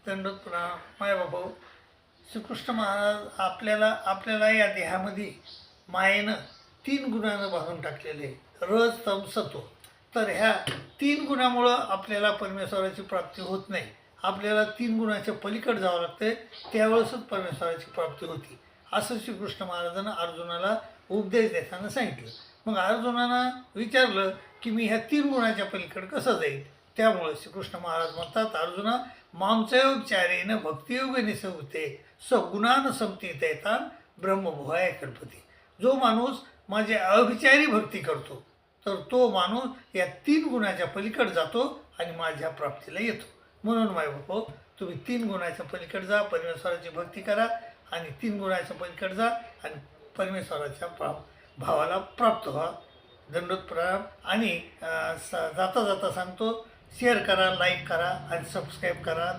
दंडोत प्रणाम. माय बाबा, श्रीकृष्ण महाराज आपल्याला या देहामध्ये मायेनं 3 गुणानं बांधून टाकलेले आहे, रज तम सत्व. तर ह्या 3 गुणामुळं आपल्याला परमेश्वराची प्राप्ती होत नाही. आपल्याला 3 गुणाच्या पलीकडे जावं लागतं, त्यावेळेसच परमेश्वराची प्राप्ती होती, असं श्रीकृष्ण महाराजांना अर्जुनाला उपदेश देताना सांगितलं. मग अर्जुनानं विचारलं की मी ह्या 3 गुणाच्या पलीकडे कसं जाईल. त्यामुळे श्रीकृष्ण महाराज म्हणतात, अर्जुना मांचयोपचारेण भक्तियोगेने संवते सगुणान संपतीत येतान ब्रह्मभुवाय कल्पते. जो माणूस माझे अविचारी भक्ती करतो तर तो माणूस या 3 गुणाच्या पलीकडे जातो आणि माझ्या प्राप्तीला येतो. म्हणून माय बाबा, तुम्ही 3 गुणाच्या पलीकडे जा, परमेश्वराची भक्ती करा आणि 3 गुणाच्या पलीकडे जा आणि परमेश्वराच्या भावाला प्राप्त व्हा. दंडोत प्रणाम. आणि जाता जाता सांगतो, शेअर करा, लाईक करा आणि सबस्क्राईब करा.